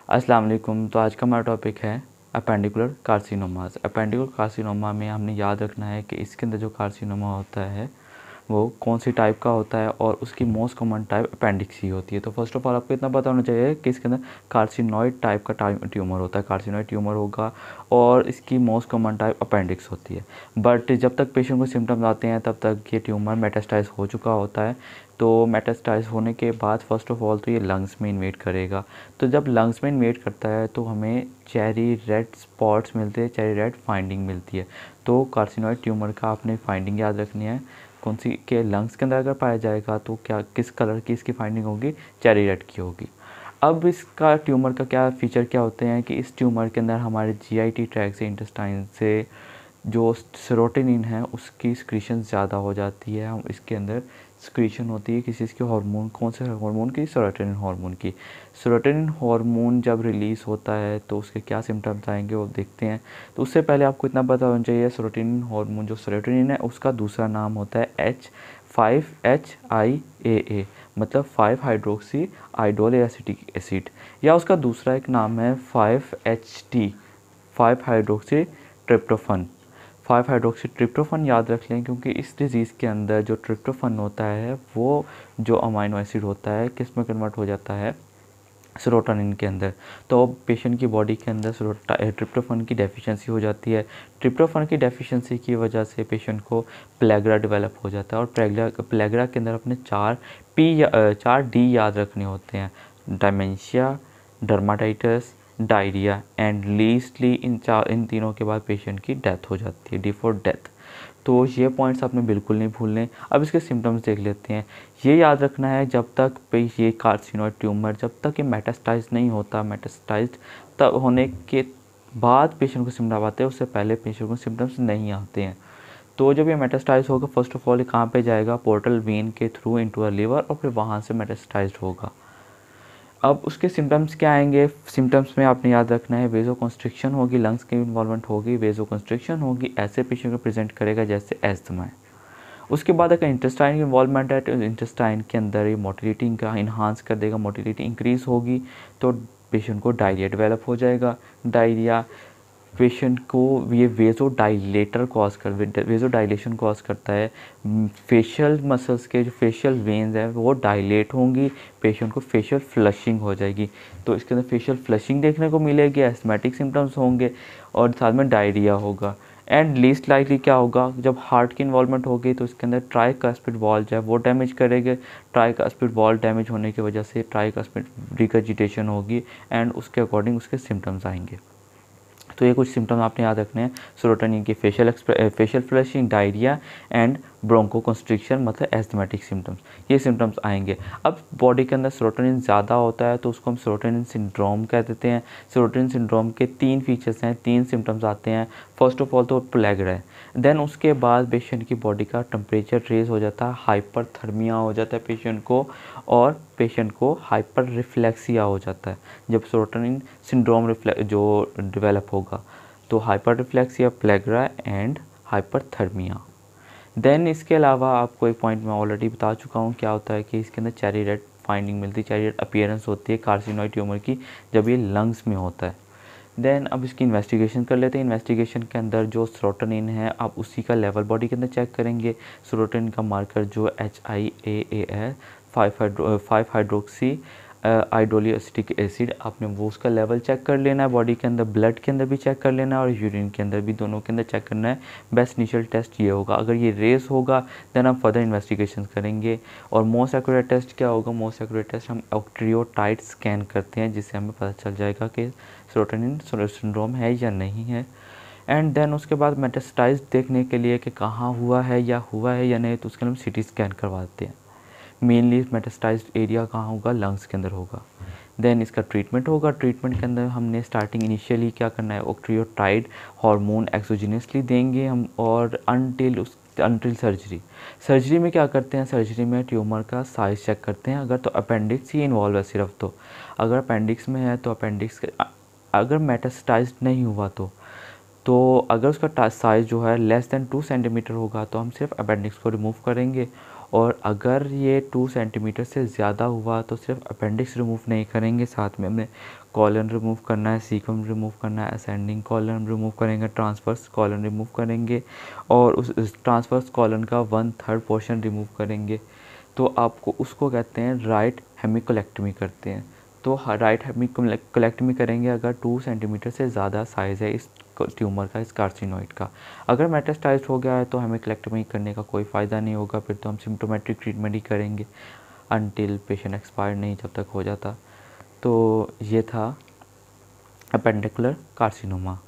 अस्सलाम वालेकुम। तो आज का हमारा टॉपिक है अपेंडिकुलर कार्सिनोमास। अपेंडिकुलर कार्सिनोमा में हमने याद रखना है कि इसके अंदर जो कार्सिनोमा होता है वो कौन सी टाइप का होता है और उसकी मोस्ट कॉमन टाइप अपेंडिक्स ही होती है। तो फर्स्ट ऑफ ऑल आपको इतना पता होना चाहिए कि इसके अंदर कार्सिनॉइड टाइप का ट्यूमर होता है, कार्सिनॉइड ट्यूमर होगा और इसकी मोस्ट कॉमन टाइप अपेंडिक्स होती है। बट जब तक पेशेंट को सिम्टम्स आते हैं तब तक ये ट्यूमर मेटास्टाइज हो चुका होता है। तो मेटास्टाइज होने के बाद फर्स्ट ऑफ ऑल तो ये लंग्स में इन्वेट करेगा। तो जब लंग्स में इन्वेट करता है तो हमें चेरी रेड स्पॉट्स मिलते हैं, चेरी रेड फाइंडिंग मिलती है। तो कार्सिनॉइड ट्यूमर का आपने फाइंडिंग याद रखनी है, कौन सी के लंग्स के अंदर अगर पाया जाएगा तो क्या किस कलर की इसकी फाइंडिंग होगी, चेरी रेड की होगी। अब इसका ट्यूमर का क्या फीचर क्या होते हैं कि इस ट्यूमर के अंदर हमारे जीआईटी ट्रैक से, इंटेस्टाइन से जो सेरोटोनिन है उसकी सिक्रीशन ज़्यादा हो जाती है। हम इसके अंदर सिक्रीशन होती है किसी चीज़ के हार्मोन, कौन से हार्मोन की, सेरोटोनिन हार्मोन की। सेरोटोनिन हार्मोन जब रिलीज़ होता है तो उसके क्या सिम्टम्स आएंगे वो देखते हैं। तो उससे पहले आपको इतना पता होना चाहिए सेरोटोनिन हार्मोन जो सेरोटोनिन है उसका दूसरा नाम होता है H5HIAA, मतलब 5 हाइड्रोक्सी आइडोल एसिटिक एसिड, या उसका दूसरा एक नाम है 5HT, 5 hydroxy tryptophan. 5 hydroxy tryptophan याद रख लें क्योंकि इस डिज़ीज़ के अंदर जो ट्रिप्टोफन होता है वो जो अमाइनो एसिड होता है किस में कन्वर्ट हो जाता है, सेरोटोनिन के अंदर। तो पेशेंट की बॉडी के अंदर ट्रिप्टोफन की डेफिशिएंसी हो जाती है। ट्रिप्टोफन की डेफिशिएंसी की वजह से पेशेंट को प्लेगरा डेवलप हो जाता है और प्लेगरा के अंदर अपने 4D याद रखने होते हैं, डायमेंशिया, डर्माटाइटिस, डायरिया एंड लीस्टली इन तीनों के बाद पेशेंट की डेथ हो जाती है, बिफोर डेथ। तो ये पॉइंट्स आपने बिल्कुल नहीं भूलने। अब इसके सिम्टम्स देख लेते हैं। ये याद रखना है जब तक ये कार्सिनोइड ट्यूमर जब तक ये मेटास्टाइज नहीं होता, मेटास्टाइज तब होने के बाद पेशेंट को सिम्टम आते हैं, उससे पहले पेशेंट को सिम्टम्स नहीं आते हैं। तो जब ये मेटास्टाइज होगा फर्स्ट ऑफ ऑल ये कहाँ पे जाएगा, पोर्टल वेन के थ्रू इनटू अ लिवर और फिर वहाँ से मेटास्टाइज होगा। अब उसके सिम्टम्स क्या आएंगे, सिम्टम्स में आपने याद रखना है वेजो कंस्ट्रिक्शन होगी, लंग्स की इन्वॉल्वमेंट होगी, वेजो कंस्ट्रिक्शन होगी, ऐसे पेशेंट को प्रेजेंट करेगा जैसे एस्थमा है। उसके बाद अगर इंटेस्टाइन की इन्वॉल्वमेंट है तो इंटेस्टाइन के अंदर ये मोटिलिटी का इन्हांस कर देगा, मोटिलिटी इंक्रीज़ होगी तो पेशेंट को डायरिया डेवलप हो जाएगा। डायरिया पेशेंट को ये वेजो डायलेशन कॉज करता है। फेशियल मसल्स के जो फेशियल वेन्स हैं वो डायलेट होंगी, पेशेंट को फेशियल फ्लशिंग हो जाएगी। तो इसके अंदर फेशियल फ्लशिंग देखने को मिलेगी, एस्थमेटिक सिम्टम्स होंगे और साथ में डायरिया होगा। एंड लीस्ट लाइकली क्या होगा, जब हार्ट की इन्वॉल्वमेंट होगी तो इसके अंदर ट्राइकास्पिड वॉल जो है वो डैमेज करेंगे। ट्राइकास्पिड वॉल डैमेज होने की वजह से ट्राइकास्पिड रिगर्जिटेशन होगी एंड उसके अकॉर्डिंग उसके सिम्टम्स आएंगे। तो ये कुछ सिम्टम्स आपने याद रखने हैं, सेरोटोनिन की facial flushing, diarrhoea and broncho constriction, मतलब एस्थमेटिक सिम्टम्स, ये सिम्टम्स आएंगे। अब बॉडी के अंदर सेरोटोनिन ज़्यादा होता है तो उसको हम सेरोटोनिन सिंड्रोम कह देते हैं। सेरोटोनिन सिंड्रोम के 3 फीचर्स हैं, 3 सिम्टम्स आते हैं। फर्स्ट ऑफ ऑल तो प्लेगरा है, देन उसके बाद पेशेंट की बॉडी का टेम्परेचर रेज हो जाता है, हाइपरथर्मिया हो जाता है पेशेंट को, और पेशेंट को हाइपर रिफ्लेक्सिया हो जाता है जब सेरोटोनिन सिंड्रोम जो डेवलप होगा। तो हाइपर रिफ्लेक्सिया, प्लेगरा एंड हाइपरथर्मिया। देन इसके अलावा आपको एक पॉइंट मैं ऑलरेडी बता चुका हूँ क्या होता है कि इसके अंदर चेरी रेड फाइंडिंग मिलती है, चेरी रेड अपीयरेंस होती है कार्सिनोइड ट्यूमर की जब ये लंग्स में होता है। देन अब इसकी इन्वेस्टिगेशन कर लेते हैं। इन्वेस्टिगेशन के अंदर जो सेरोटोनिन है आप उसी का लेवल बॉडी के अंदर चेक करेंगे। सेरोटोनिन का मार्कर जो HIAA है, 5 हाइड्रोक्सी आइडोली एसिटिक एसिड, आपने वो उसका लेवल चेक कर लेना है बॉडी के अंदर, ब्लड के अंदर भी चेक कर लेना है और यूरिन के अंदर भी, दोनों के अंदर चेक करना है। बेस्ट इनिशियल टेस्ट ये होगा। अगर ये रेस होगा देन हम फर्दर इन्वेस्टिगेशन करेंगे। और मोस्ट एक्यूरेट टेस्ट क्या होगा, मोस्ट एक्यूरेट टेस्ट हम ऑक्ट्रियोटाइड स्कैन करते हैं जिससे हमें पता चल जाएगा कि सेरोटोनिन सिंड्रोम है या नहीं है। एंड देन उसके बाद मेटास्टाइज देखने के लिए कि कहाँ हुआ है या नहीं, तो उसके लिए हम CT स्कैन करवाते हैं। मेनली मेटास्टाइज्ड एरिया कहाँ होगा, लंग्स के अंदर होगा। देन इसका ट्रीटमेंट होगा। ट्रीटमेंट के अंदर हमने स्टार्टिंग इनिशियली क्या करना है, ऑक्ट्रियोटाइड हार्मोन एक्सोजिनसली देंगे हम, और अनटिल सर्जरी में क्या करते हैं, सर्जरी में ट्यूमर का साइज़ चेक करते हैं। अगर तो अपेंडिक्स ही इन्वॉल्व है सिर्फ, तो अगर अपेंडिक्स में है तो अपेंडिक्स अगर मेटास्टाइज्ड नहीं हुआ तो अगर उसका साइज़ जो है लेस देन 2 सेंटीमीटर होगा तो हम सिर्फ अपेंडिक्स को रिमूव करेंगे। और अगर ये 2 सेंटीमीटर से ज़्यादा हुआ तो सिर्फ अपेंडिक्स रिमूव नहीं करेंगे, साथ में हमें कॉलन रिमूव करना है, सीकम रिमूव करना है, असेंडिंग कॉलन रिमूव करेंगे, ट्रांसवर्स कॉलन रिमूव करेंगे और उस ट्रांसवर्स कॉलन का 1/3 पोर्शन रिमूव करेंगे। तो आपको उसको कहते हैं राइट हेमिकोलेक्टमी करते हैं। तो राइट हेमिकोलेक्टमी करेंगे अगर 2 सेंटीमीटर से ज़्यादा साइज़ है इस ट्यूमर का, इस कार्सिनोइड का। अगर मेटास्टाइज्ड हो गया है तो हेमिकोलेक्टमी करने का कोई फ़ायदा नहीं होगा, फिर तो हम सिम्प्टोमेट्रिक ट्रीटमेंट ही करेंगे अनटिल पेशेंट एक्सपायर नहीं जब तक हो जाता। तो ये था अपेंडिकुलर कार्सिनोमा।